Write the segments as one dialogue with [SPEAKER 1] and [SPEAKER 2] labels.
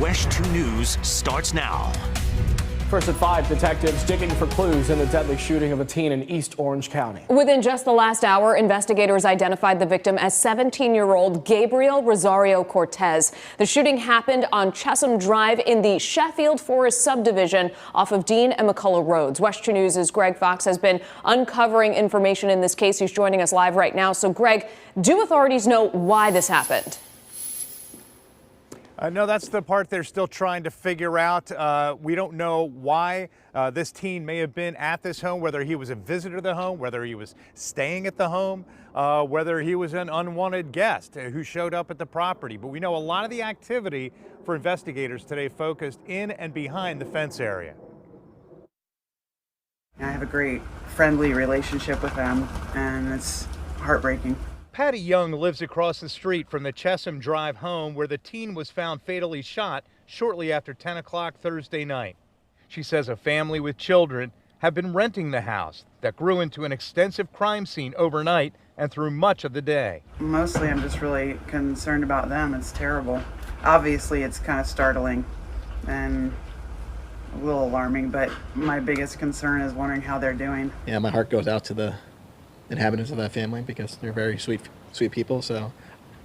[SPEAKER 1] WESH 2 News starts now.
[SPEAKER 2] First at 5, detectives digging for clues in the deadly shooting of a teen in East Orange County.
[SPEAKER 3] Within just the last hour, investigators identified the victim as 17-year-old Gabriel Rosario Cortez. The shooting happened on Chesham Drive in the Sheffield Forest subdivision off of Dean and McCullough Roads. WESH 2 News' Greg Fox has been uncovering information in this case. He's joining us live right now. So, Greg, do authorities know why this happened?
[SPEAKER 4] No, that's the part they're still trying to figure out. We don't know why this teen may have been at this home, whether he was a visitor to the home, whether he was staying at the home, whether he was an unwanted guest who showed up at the property. But we know a lot of the activity for investigators today focused in and behind the fence area.
[SPEAKER 5] I have a great friendly relationship with them, and it's heartbreaking.
[SPEAKER 4] Patty Young lives across the street from the Chesham Drive home where the teen was found fatally shot shortly after 10 o'clock Thursday night. She says a family with children have been renting the house that grew into an extensive crime scene overnight and through much of the day.
[SPEAKER 5] Mostly I'm just really concerned about them. It's terrible. Obviously it's kind of startling and a little alarming, but my biggest concern is wondering how they're doing.
[SPEAKER 6] Yeah, my heart goes out to the inhabitants of that family because they're very sweet people, so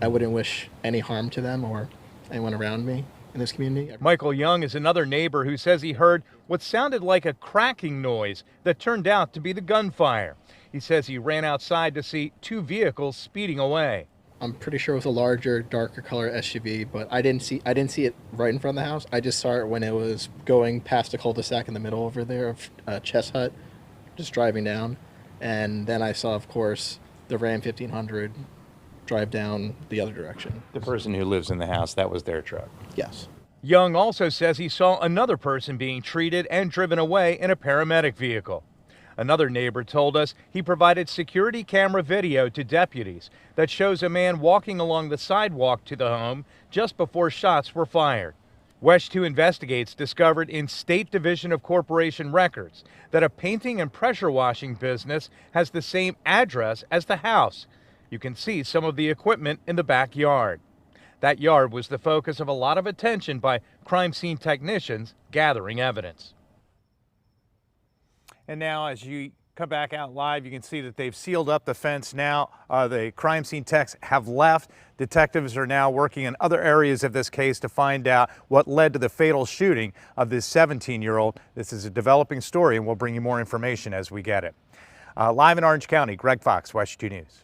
[SPEAKER 6] I wouldn't wish any harm to them or anyone around me in this community.
[SPEAKER 4] Michael Young is another neighbor who says he heard what sounded like a cracking noise that turned out to be the gunfire. He says he ran outside to see two vehicles speeding away.
[SPEAKER 6] I'm pretty sure it was a larger, darker color SUV, but I didn't see it right in front of the house. I just saw it when it was going past the cul-de-sac in the middle over there of Chestnut, just driving down. And then I saw, of course, the Ram 1500 drive down the other direction.
[SPEAKER 4] The person who lives in the house, that was their truck.
[SPEAKER 6] Yes.
[SPEAKER 4] Young also says he saw another person being treated and driven away in a paramedic vehicle. Another neighbor told us he provided security camera video to deputies that shows a man walking along the sidewalk to the home just before shots were fired. WESH 2 Investigates discovered in State Division of Corporation records that a painting and pressure washing business has the same address as the house. You can see some of the equipment in the backyard. That yard was the focus of a lot of attention by crime scene technicians gathering evidence. And now as you come back out live, you can see that they've sealed up the fence now. The crime scene techs have left. Detectives are now working in other areas of this case to find out what led to the fatal shooting of this 17-year-old. This is a developing story, and we'll bring you more information as we get it. Live in Orange County, Greg Fox, WESH 2 News.